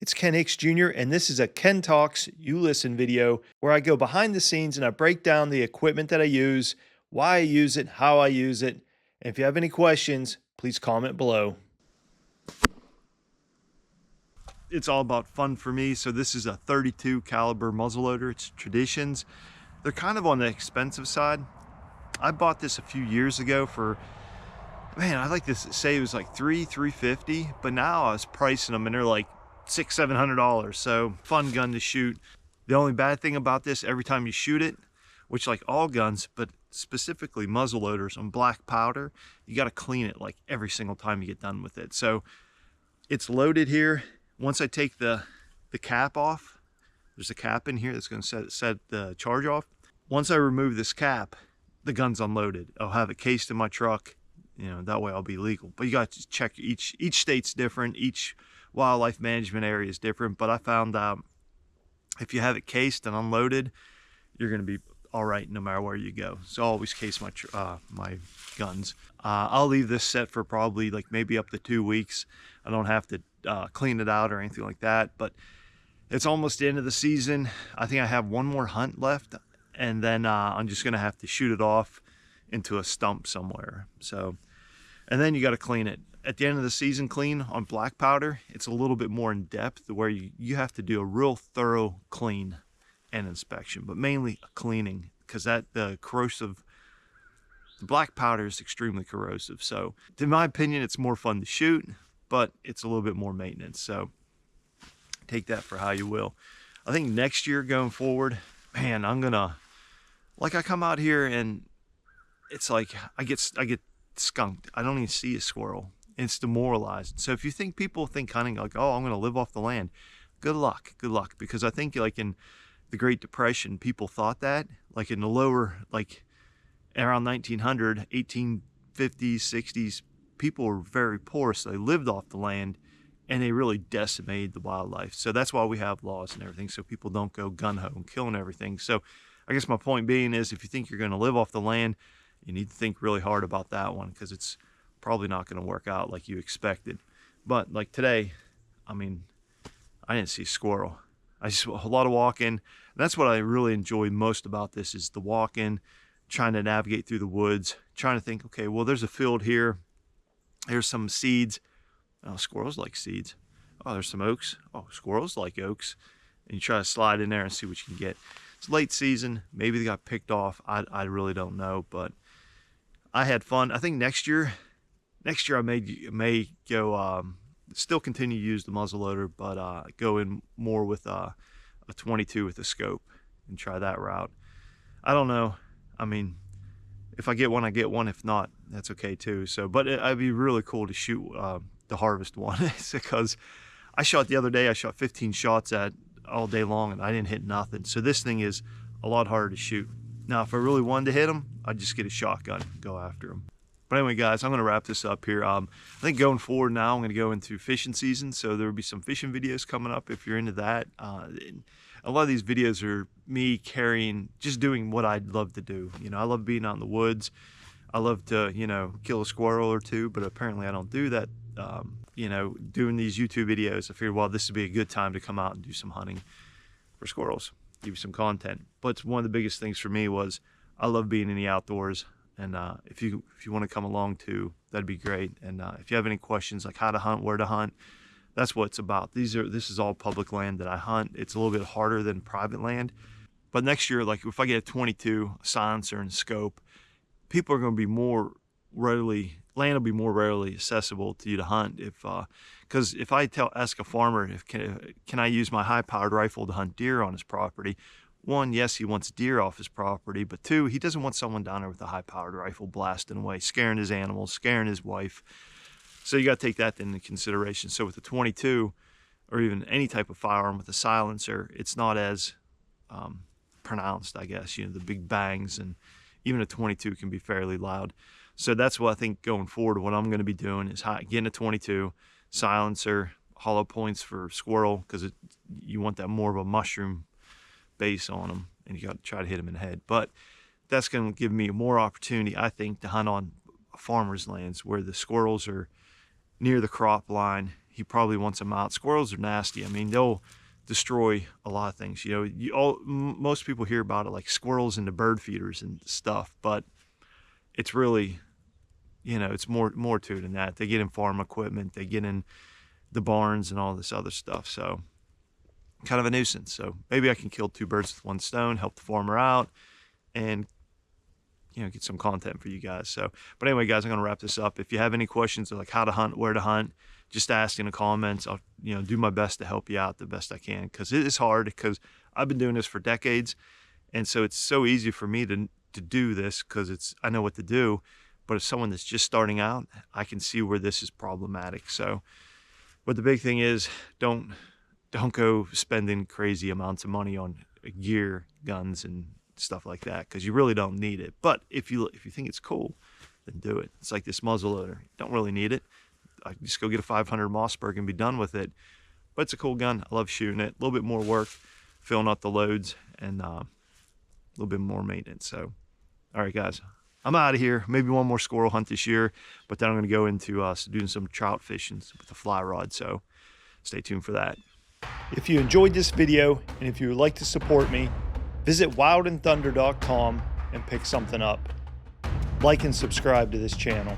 It's Ken Hicks Jr., and this is a Ken Talks, You Listen video where I go behind the scenes and I break down the equipment that I use, why I use it, how I use it. And if you have any questions, please comment below. It's all about fun for me. So this is a 32 caliber muzzleloader. It's Traditions. They're kind of on the expensive side. I bought this a few years ago for, man, I like to say it was like $350, but now I was pricing them and they're like $600-700. So fun gun to shoot. The only bad thing about this, every time you shoot it, which like all guns, but specifically muzzleloaders on black powder, you got to clean it like every single time you get done with it. So it's loaded here. Once I take the cap off, there's a cap in here that's going to set the charge off. Once I remove this cap, the gun's unloaded. I'll have it cased in my truck, you know, that way I'll be legal. But you got to check, each state's different, each wildlife management area is different, but I found out if you have it cased and unloaded, you're going to be all right no matter where you go. So I always case my my guns. I'll leave this set for probably like maybe up to 2 weeks. I don't have to clean it out or anything like that, but it's almost the end of the season. I think I have one more hunt left, and then I'm just going to have to shoot it off into a stump somewhere. So, and then you got to clean it. At the end of the season clean on black powder, it's a little bit more in depth where you have to do a real thorough clean and inspection, but mainly a cleaning, because the black powder is extremely corrosive. So in my opinion, it's more fun to shoot, but it's a little bit more maintenance. So take that for how you will. I think next year going forward, man, I'm gonna, like, I come out here and it's like I get skunked. I don't even see a squirrel. It's demoralized. So if you think people think hunting like, oh, I'm going to live off the land, good luck, because I think like in the Great Depression, people thought that, like in the lower, like around 1900, 1850s, 60s, people were very poor, so they lived off the land and they really decimated the wildlife. So that's why we have laws and everything, so people don't go gun-ho and killing everything. So I guess my point being is, if you think you're going to live off the land, you need to think really hard about that one, because it's probably not going to work out like you expected. But like today, I mean, I didn't see a squirrel. I just, a lot of walking. And that's what I really enjoy most about this, is the walking, trying to navigate through the woods, trying to think, okay, well, there's a field here. There's some seeds. Oh, squirrels like seeds. Oh, there's some oaks. Oh, squirrels like oaks. And you try to slide in there and see what you can get. It's late season. Maybe they got picked off. I really don't know, but I had fun. I think next year I may go, still continue to use the muzzleloader, but go in more with a 22 with a scope and try that route. I don't know. I mean, if I get one, I get one. If not, that's okay too. So, but it'd be really cool to shoot the harvest one, because I shot the other day, I shot 15 shots at all day long and I didn't hit nothing. So this thing is a lot harder to shoot. Now, if I really wanted to hit them, I'd just get a shotgun and go after them. But anyway, guys, I'm going to wrap this up here. I think going forward now, I'm going to go into fishing season. So there will be some fishing videos coming up if you're into that. A lot of these videos are me just doing what I'd love to do. You know, I love being out in the woods. I love to, you know, kill a squirrel or two, but apparently I don't do that. You know, doing these YouTube videos, I figured, well, this would be a good time to come out and do some hunting for squirrels, give you some content. But one of the biggest things for me was I love being in the outdoors. And if you want to come along too, that'd be great. And if you have any questions like how to hunt, where to hunt, that's what it's about. This is all public land that I hunt. It's a little bit harder than private land. But next year, like if I get a 22, a silencer, and scope, people are going to be land will be more readily accessible to you to hunt. Because if I ask a farmer, can I use my high-powered rifle to hunt deer on his property? One, yes, he wants deer off his property, but two, he doesn't want someone down there with a high-powered rifle blasting away, scaring his animals, scaring his wife. So you got to take that into consideration. So with the 22, or even any type of firearm with a silencer, it's not as pronounced, I guess. You know, the big bangs, and even a 22 can be fairly loud. So that's what I think going forward, what I'm going to be doing is getting a 22, silencer, hollow points for squirrel, because you want that more of a mushroom base on them, and you got to try to hit them in the head. But that's going to give me more opportunity, I think, to hunt on farmers' lands where the squirrels are near the crop line. he probably wants them out. Squirrels are nasty. I mean, they'll destroy a lot of things. You know, most people hear about it like squirrels into bird feeders and stuff, but it's really, you know, it's more to it than that. They get in farm equipment, they get in the barns and all this other stuff. So kind of a nuisance. So maybe I can kill 2 birds with 1 stone, help the farmer out, and, you know, get some content for you guys. So, but anyway, guys, I'm going to wrap this up. If you have any questions like how to hunt, where to hunt, just ask in the comments. I'll, you know, do my best to help you out the best I can, because it is hard, because I've been doing this for decades. And so it's so easy for me to do this because I know what to do. But as someone that's just starting out, I can see where this is problematic. So, but the big thing is, don't go spending crazy amounts of money on gear, guns, and stuff like that, because you really don't need it. But if you think it's cool, then do it. It's like this muzzleloader. You don't really need it. I just go get a 500 Mossberg and be done with it. But it's a cool gun. I love shooting it. A little bit more work, filling up the loads, and a little bit more maintenance. So, all right, guys, I'm out of here. Maybe one more squirrel hunt this year, but then I'm going to go into doing some trout fishing with the fly rod. So stay tuned for that. If you enjoyed this video, and if you would like to support me, visit wildandthunder.com and pick something up. Like and subscribe to this channel.